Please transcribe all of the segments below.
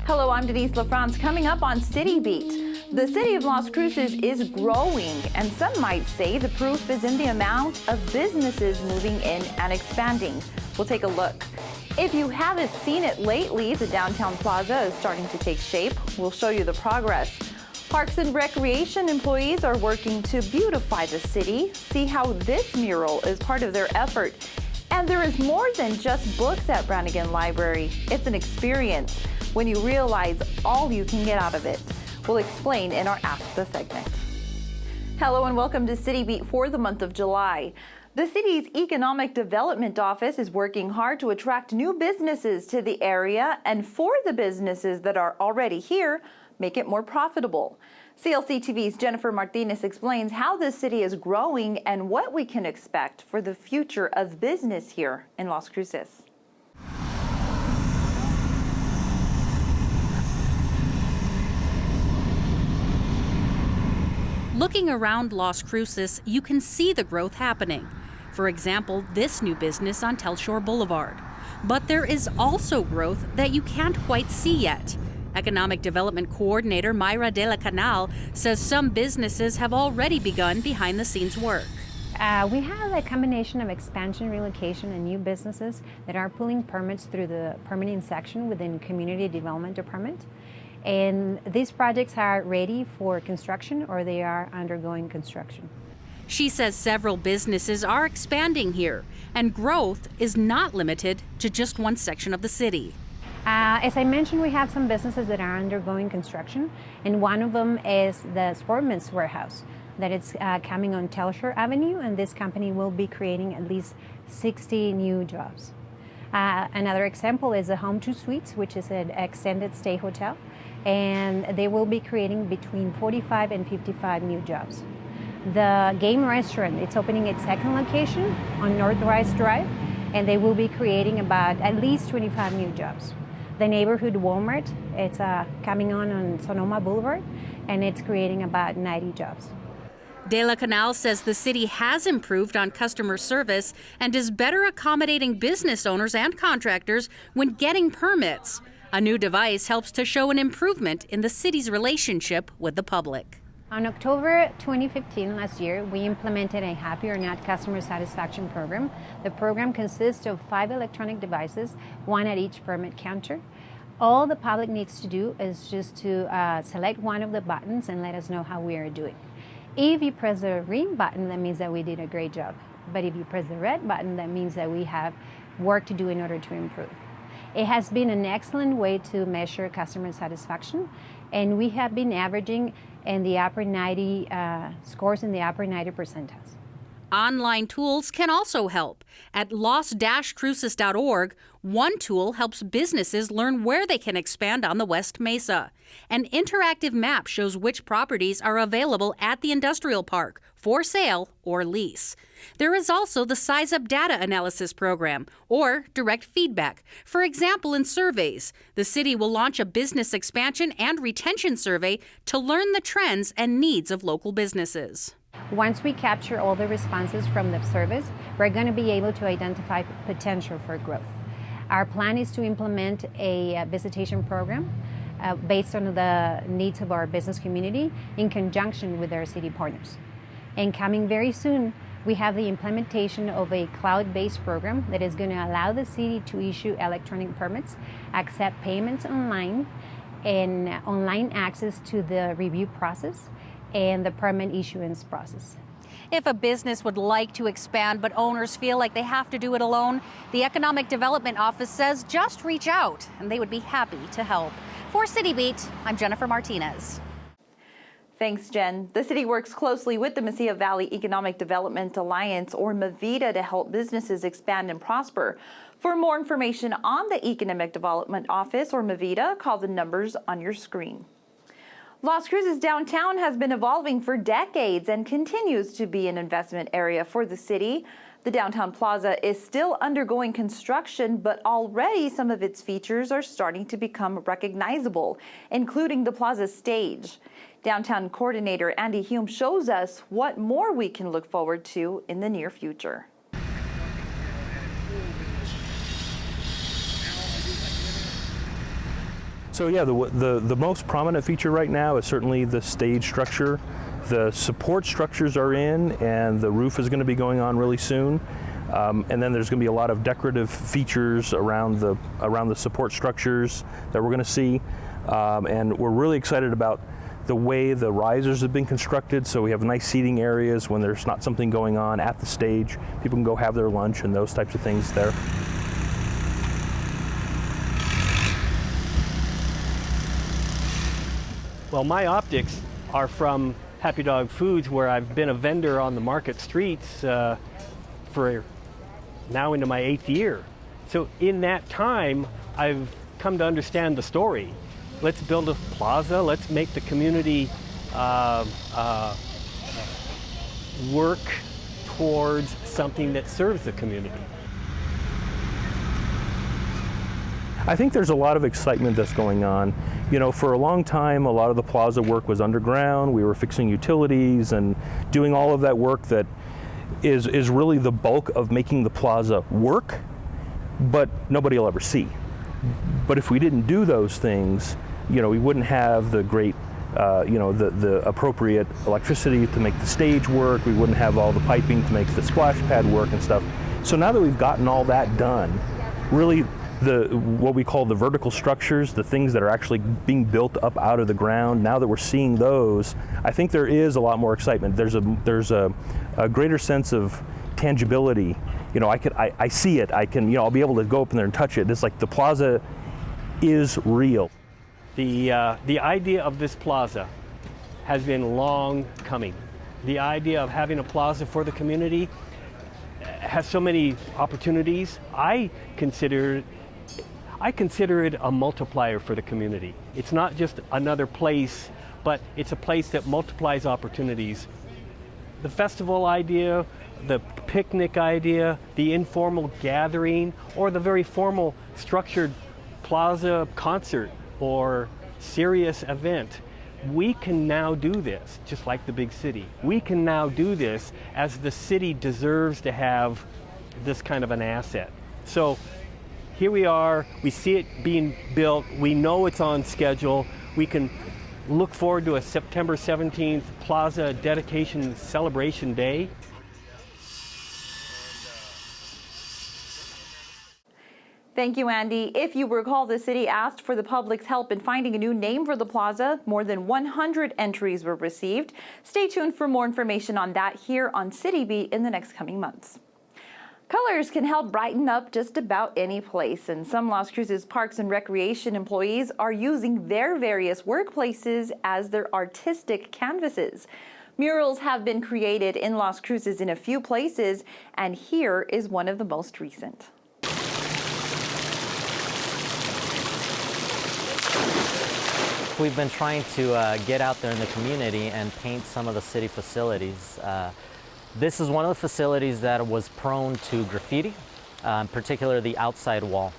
Hello, I'm Denise LaFrance. Coming up on City Beat. The city of Las Cruces is growing, and some might say the proof is in the amount of businesses moving in and expanding. We'll take a look. If you haven't seen it lately, the downtown plaza is starting to take shape. We'll show you the progress. Parks and Recreation employees are working to beautify the city. See how this mural is part of their effort. And there is more than just books at Branigan Library. It's an experience when you realize all you can get out of it. We'll explain in our Ask the segment. Hello and welcome to City Beat for the month of July. The city's Economic Development Office is working hard to attract new businesses to the area, and for the businesses that are already here, make it more profitable. CLC TV's Jennifer Martinez explains how the city is growing and what we can expect for the future of business here in Las Cruces. Looking around Las Cruces, you can see the growth happening. For example, this new business on Telshore Boulevard. But there is also growth that you can't quite see yet. Economic Development Coordinator Mayra de la Canal says some businesses have already begun behind-the-scenes work. We have a combination of expansion, relocation, and new businesses that are pulling permits through the permitting section within Community Development Department. And these projects are ready for construction or they are undergoing construction. She says several businesses are expanding here, and growth is not limited to just one section of the city. As I mentioned, we have some businesses that are undergoing construction, and one of them is the Sportman's Warehouse that is coming on Telshore Avenue, and this company will be creating at least 60 new jobs. Another example is the Home 2 Suites, which is an extended stay hotel, and they will be creating between 45 and 55 new jobs. The Game Restaurant, it's opening its second location on Northrise Drive, and they will be creating about at least 25 new jobs. The neighborhood Walmart, it's coming on Sonoma Boulevard, and it's creating about 90 jobs. De la Canal says the city has improved on customer service and is better accommodating business owners and contractors when getting permits. A new device helps to show an improvement in the city's relationship with the public. On October 2015, last year, we implemented a Happy or Not customer satisfaction program. The program consists of 5 electronic devices, one at each permit counter. All the public needs to do is just to select one of the buttons and let us know how we are doing. If you press the green button, that means that we did a great job. But if you press the red button, that means that we have work to do in order to improve. It has been an excellent way to measure customer satisfaction, and we have been averaging in the upper 90 scores in the upper 90 percentiles. Online tools can also help. At los-cruces.org, one tool helps businesses learn where they can expand on the West Mesa. An interactive map shows which properties are available at the industrial park for sale or lease. There is also the Size Up Data Analysis program, or direct feedback. For example, in surveys, the city will launch a business expansion and retention survey to learn the trends and needs of local businesses. Once we capture all the responses from the surveys, we're going to be able to identify potential for growth. Our plan is to implement a visitation program based on the needs of our business community in conjunction with our city partners. And coming very soon, we have the implementation of a cloud-based program that is going to allow the city to issue electronic permits, accept payments online, and online access to the review process and the permit issuance process. If a business would like to expand but owners feel like they have to do it alone, the Economic Development Office says just reach out and they would be happy to help. For City Beat, I'm Jennifer Martinez. Thanks, Jen. The city works closely with the Mesilla Valley Economic Development Alliance, or MVEDA, to help businesses expand and prosper. For more information on the Economic Development Office, or MVEDA, call the numbers on your screen. Las Cruces downtown has been evolving for decades and continues to be an investment area for the city. The downtown plaza is still undergoing construction, but already some of its features are starting to become recognizable, including the plaza stage. Downtown coordinator Andy Hume shows us what more we can look forward to in the near future. So yeah, the most prominent feature right now is certainly the stage structure. The support structures are in, and the roof is going to be going on really soon. And then there's going to be a lot of decorative features around the support structures that we're going to see. And we're really excited about the way the risers have been constructed, so we have nice seating areas when there's not something going on at the stage. People can go have their lunch and those types of things there. Well, my optics are from Happy Dog Foods, where I've been a vendor on the market streets for now into my 8th year. So in that time, I've come to understand the story. Let's build a plaza, let's make the community work towards something that serves the community. I think there's a lot of excitement that's going on. You know, for a long time, a lot of the plaza work was underground. We were fixing utilities and doing all of that work that is really the bulk of making the plaza work, but nobody will ever see. But if we didn't do those things, you know, we wouldn't have the great, the appropriate electricity to make the stage work. We wouldn't have all the piping to make the splash pad work and stuff. So now that we've gotten all that done, really what we call the vertical structures, the things that are actually being built up out of the ground, now that we're seeing those, I think there is a lot more excitement. There's a greater sense of tangibility. You know, I see it. I can, I'll be able to go up in there and touch it. It's like the plaza is real. The idea of this plaza has been long coming. The idea of having a plaza for the community has so many opportunities. I consider it a multiplier for the community. It's not just another place, but it's a place that multiplies opportunities. The festival idea, the picnic idea, the informal gathering, or the very formal structured plaza concert or serious event. We can now do this, just like the big city. We can now do this as the city deserves to have this kind of an asset. So here we are, we see it being built, we know it's on schedule, we can look forward to a September 17th Plaza Dedication Celebration Day. Thank you, Andy. If you recall, the city asked for the public's help in finding a new name for the plaza. More than 100 entries were received. Stay tuned for more information on that here on City Beat in the next coming months. Colors can help brighten up just about any place, and some Las Cruces Parks and Recreation employees are using their various workplaces as their artistic canvases. Murals have been created in Las Cruces in a few places, and here is one of the most recent. We've been trying to get out there in the community and paint some of the city facilities. This is one of the facilities that was prone to graffiti, in particular the outside wall.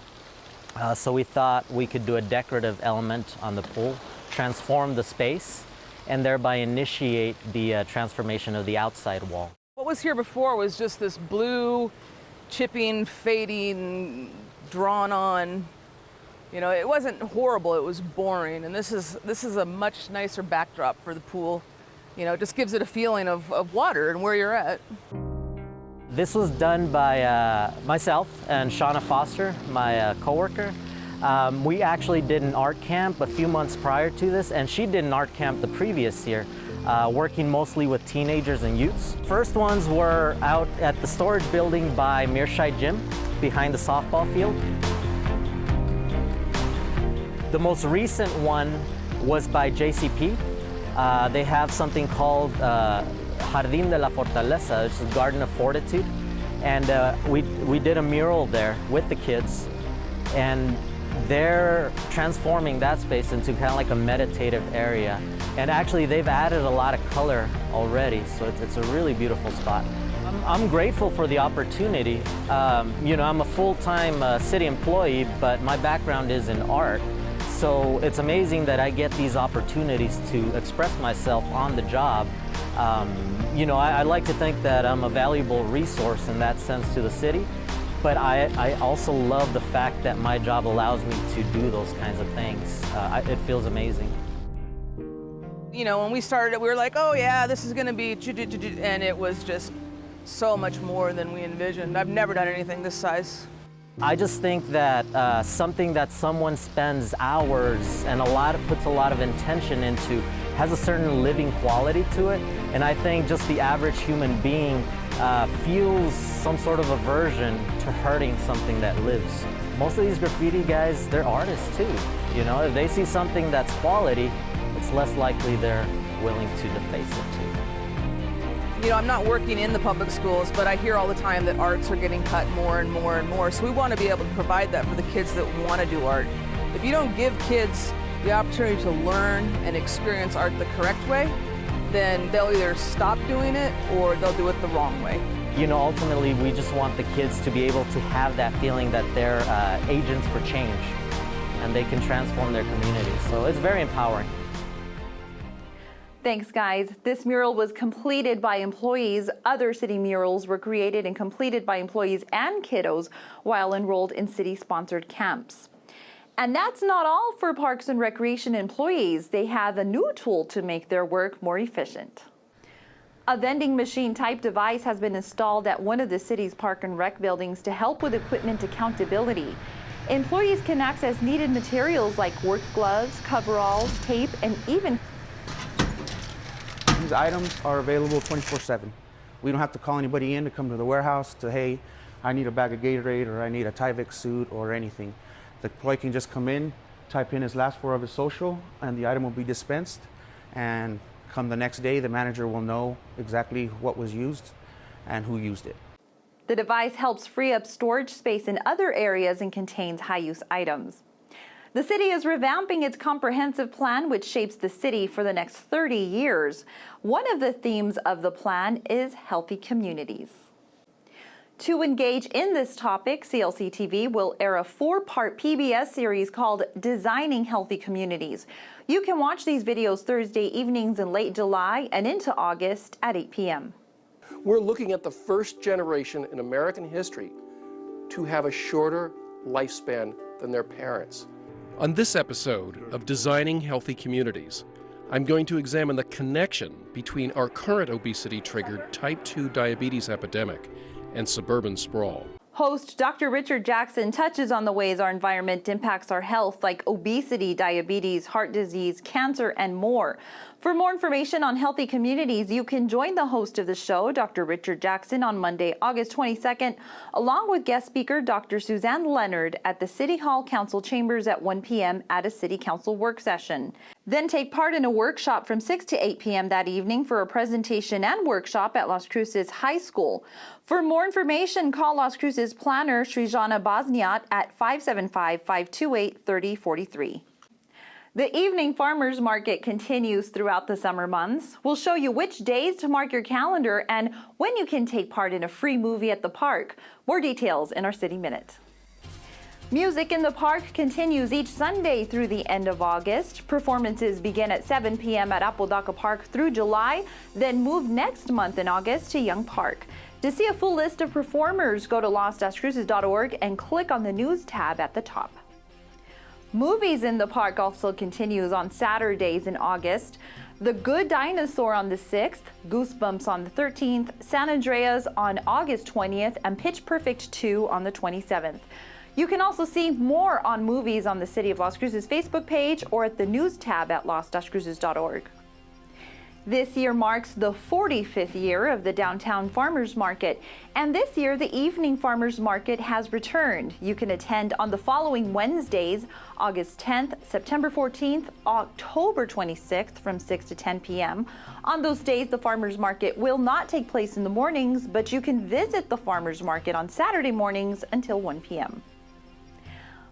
So we thought we could do a decorative element on the pool, transform the space, and thereby initiate the transformation of the outside wall. What was here before was just this blue, chipping, fading, drawn on. You know, it wasn't horrible, it was boring, and this is a much nicer backdrop for the pool. You know, it just gives it a feeling of water and where you're at. This was done by myself and Shauna Foster, my coworker. We actually did an art camp a few months prior to this, and she did an art camp the previous year, working mostly with teenagers and youths. First ones were out at the storage building by Mearshide Gym, behind the softball field. The most recent one was by JCP. They have something called Jardín de la Fortaleza, which is Garden of Fortitude. And we did a mural there with the kids. And they're transforming that space into kind of like a meditative area. And actually, they've added a lot of color already, so it's a really beautiful spot. I'm grateful for the opportunity. You know, I'm a full-time city employee, but my background is in art. So it's amazing that I get these opportunities to express myself on the job. You know, I like to think that I'm a valuable resource in that sense to the city. But I also love the fact that my job allows me to do those kinds of things. It feels amazing. You know, when we started it, we were like, oh yeah, this is gonna be, and it was just so much more than we envisioned. I've never done anything this size. I just think that something that someone spends hours and puts a lot of intention into has a certain living quality to it. And I think just the average human being feels some sort of aversion to hurting something that lives. Most of these graffiti guys, they're artists too. You know, if they see something that's quality, it's less likely they're willing to deface it too. You know, I'm not working in the public schools, but I hear all the time that arts are getting cut more and more and more. So we want to be able to provide that for the kids that want to do art. If you don't give kids the opportunity to learn and experience art the correct way, then they'll either stop doing it or they'll do it the wrong way. You know, ultimately, we just want the kids to be able to have that feeling that they're agents for change and they can transform their community. So it's very empowering. Thanks, guys. This mural was completed by employees. Other city murals were created and completed by employees and kiddos while enrolled in city-sponsored camps. And that's not all for Parks and Recreation employees. They have a new tool to make their work more efficient. A vending machine type device has been installed at one of the city's Park and Rec buildings to help with equipment accountability. Employees can access needed materials like work gloves, coveralls, tape, and even These items are available 24/7. We don't have to call anybody in to come to the warehouse to, hey, I need a bag of Gatorade or I need a Tyvek suit or anything. The employee can just come in, type in his last four of his social, and the item will be dispensed. And come the next day, the manager will know exactly what was used and who used it. The device helps free up storage space in other areas and contains high-use items. The city is revamping its comprehensive plan, which shapes the city for the next 30 years. One of the themes of the plan is healthy communities. To engage in this topic, CLC TV will air a 4-part PBS series called Designing Healthy Communities. You can watch these videos Thursday evenings in late July and into August at 8 p.m. We're looking at the first generation in American history to have a shorter lifespan than their parents. On this episode of Designing Healthy Communities, I'm going to examine the connection between our current obesity-triggered type 2 diabetes epidemic and suburban sprawl. Host Dr. Richard Jackson touches on the ways our environment impacts our health, like obesity, diabetes, heart disease, cancer, and more. For more information on healthy communities, you can join the host of the show, Dr. Richard Jackson, on Monday, August 22nd, along with guest speaker Dr. Suzanne Leonard at the City Hall Council Chambers at 1 p.m. at a City Council work session. Then take part in a workshop from 6 to 8 p.m. that evening for a presentation and workshop at Las Cruces High School. For more information, call Las Cruces planner Srijana Bosniat at 575-528-3043. The evening farmers market continues throughout the summer months. We'll show you which days to mark your calendar and when you can take part in a free movie at the park. More details in our City Minute. Music in the Park continues each Sunday through the end of August. Performances begin at 7 p.m. at Apodaca Park through July, then move next month in August to Young Park. To see a full list of performers, go to las-cruces.org and click on the News tab at the top. Movies in the Park also continues on Saturdays in August. The Good Dinosaur on the 6th, Goosebumps on the 13th, San Andreas on August 20th, and Pitch Perfect 2 on the 27th. You can also see more on movies on the City of Las Cruces Facebook page or at the News tab at las-cruces.org. This year marks the 45th year of the Downtown Farmers Market, and this year the Evening Farmers Market has returned. You can attend on the following Wednesdays, August 10th, September 14th, October 26th from 6 to 10 p.m. On those days, the Farmers Market will not take place in the mornings, but you can visit the Farmers Market on Saturday mornings until 1 p.m.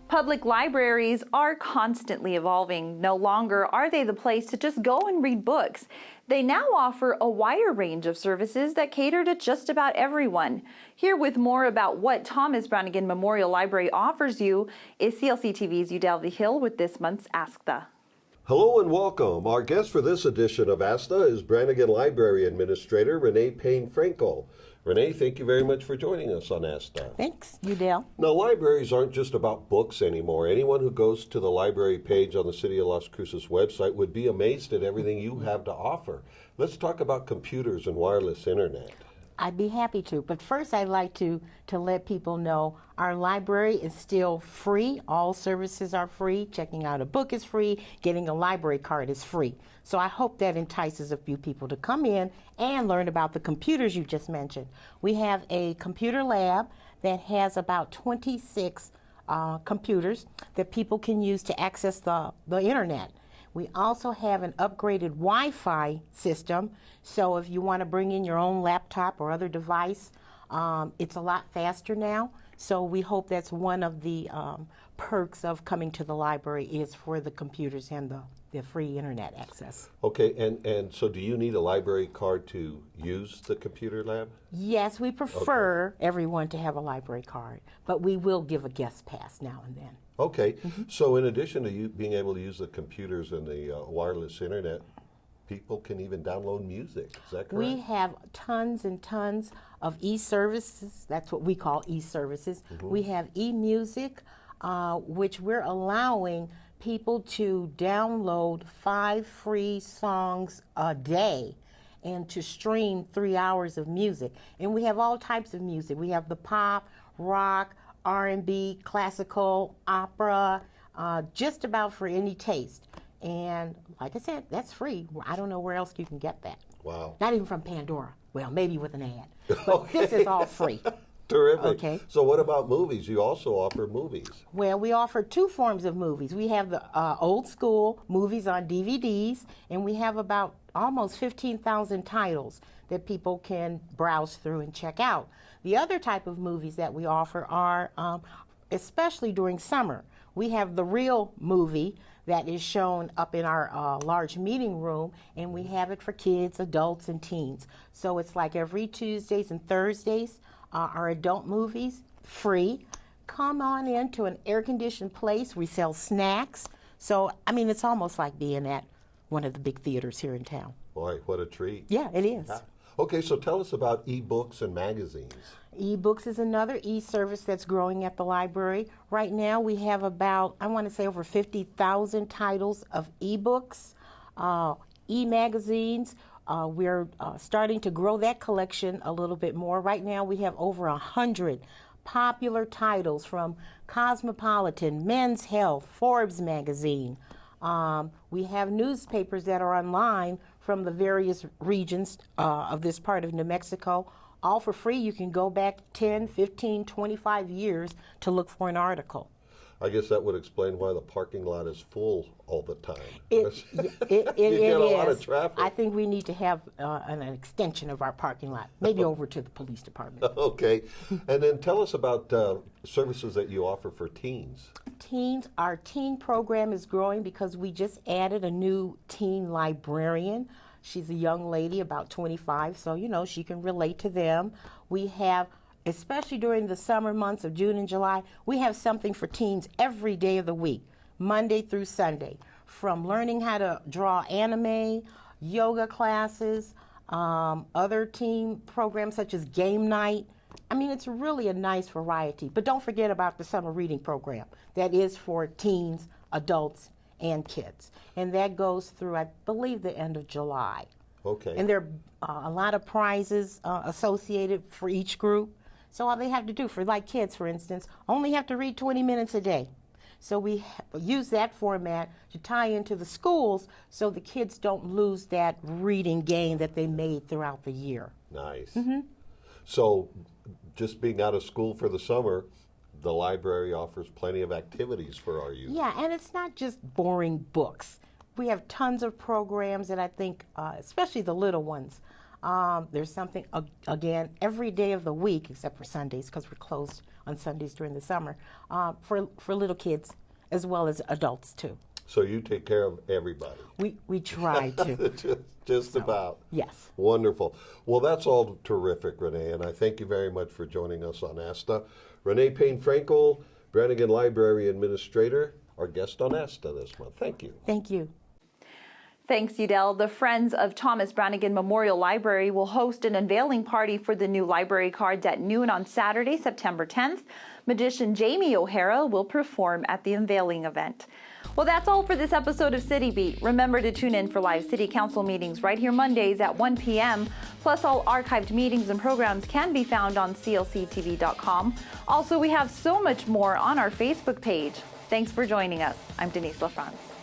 Public libraries are constantly evolving. No longer are they the place to just go and read books. They now offer a wider range of services that cater to just about everyone. Here with more about what Thomas Branigan Memorial Library offers you is CLC TV's Udelvi Hill with this month's Ask the. Hello and welcome. Our guest for this edition of ASTA is Branigan Library Administrator Renee Payne-Frankel. Renee, thank you very much for joining us on ASTA. Thanks, Udell. Now, libraries aren't just about books anymore. Anyone who goes to the library page on the City of Las Cruces website would be amazed at everything you have to offer. Let's talk about computers and wireless internet. I'd be happy to, but first I'd like to let people know our library is still free. All services are free. Checking out a book is free. Getting a library card is free. So I hope that entices a few people to come in and learn about the computers you just mentioned. We have a computer lab that has about 26 computers that people can use to access the internet. We also have an upgraded Wi-Fi system, so if you want to bring in your own laptop or other device, it's a lot faster now. So we hope that's one of the perks of coming to the library is for the computers and the free internet access. Okay, and so do you need a library card to use the computer lab? Yes, we prefer everyone to have a library card, but we will give a guest pass now and then. Okay, so in addition to you being able to use the computers and the wireless internet, people can even download music, is that correct? We have tons and tons of e-services, that's what we call e-services. We have e-music, which we're allowing people to download 5 free songs a day and to stream 3 hours of music. And we have all types of music. We have the pop, rock, R&B, classical, opera, just about for any taste. And like I said, that's free. I don't know where else you can get that. Wow. Not even from Pandora. Well, maybe with an ad. But this is all free. Terrific. Okay. So what about movies? You also offer movies. Well, we offer 2 forms of movies. We have the old school movies on DVDs, and we have about almost 15,000 titles that people can browse through and check out. The other type of movies that we offer are, especially during summer, we have the real movie that is shown up in our large meeting room, and we have it for kids, adults, and teens. So it's like every Tuesdays and Thursdays, our adult movies, free. Come on into an air-conditioned place. We sell snacks. So, I mean, it's almost like being at one of the big theaters here in town. Boy, what a treat. Yeah, it is. Okay, so tell us about e-books and magazines. E-books is another e-service that's growing at the library. Right now we have about, I want to say over 50,000 titles of e-books, e-magazines. We're starting to grow that collection a little bit more. Right now we have over 100 popular titles from Cosmopolitan, Men's Health, Forbes magazine. We have newspapers that are online from the various regions of this part of New Mexico, all for free. You can go back 10, 15, 25 years to look for an article. I guess that would explain why the parking lot is full all the time. It you get a lot of traffic. I think we need to have an extension of our parking lot, maybe over to the police department. Okay. And then tell us about services that you offer for teens. Teens, our teen program is growing because we just added a new teen librarian. She's a young lady, about 25, so, you know, she can relate to them. We have, especially during the summer months of June and July, we have something for teens every day of the week, Monday through Sunday, from learning how to draw anime, yoga classes, other teen programs such as game night. I mean, it's really a nice variety. But don't forget about the summer reading program. That is for teens, adults, and kids. And that goes through, I believe, the end of July. Okay. And there are a lot of prizes associated for each group. So all they have to do, for like kids, for instance, only have to read 20 minutes a day. So we use that format to tie into the schools so the kids don't lose that reading gain that they made throughout the year. Nice. So just being out of school for the summer, the library offers plenty of activities for our youth. Yeah, and it's not just boring books. We have tons of programs that I think, especially the little ones, there's something, again, every day of the week, except for Sundays, because we're closed on Sundays during the summer, for little kids as well as adults, too. So you take care of everybody. We try to. just about. Yes. Wonderful. Well, that's all terrific, Renee, and I thank you very much for joining us on ASTA. Renee Payne-Frankel, Branigan Library Administrator, our guest on ASTA this month. Thank you. Thank you. Thanks, Udell. The Friends of Thomas Branigan Memorial Library will host an unveiling party for the new library cards at noon on Saturday, September 10th. Magician Jamie O'Hara will perform at the unveiling event. Well, that's all for this episode of City Beat. Remember to tune in for live City Council meetings right here Mondays at 1 p.m. Plus, all archived meetings and programs can be found on clctv.com. Also, we have so much more on our Facebook page. Thanks for joining us. I'm Denise LaFrance.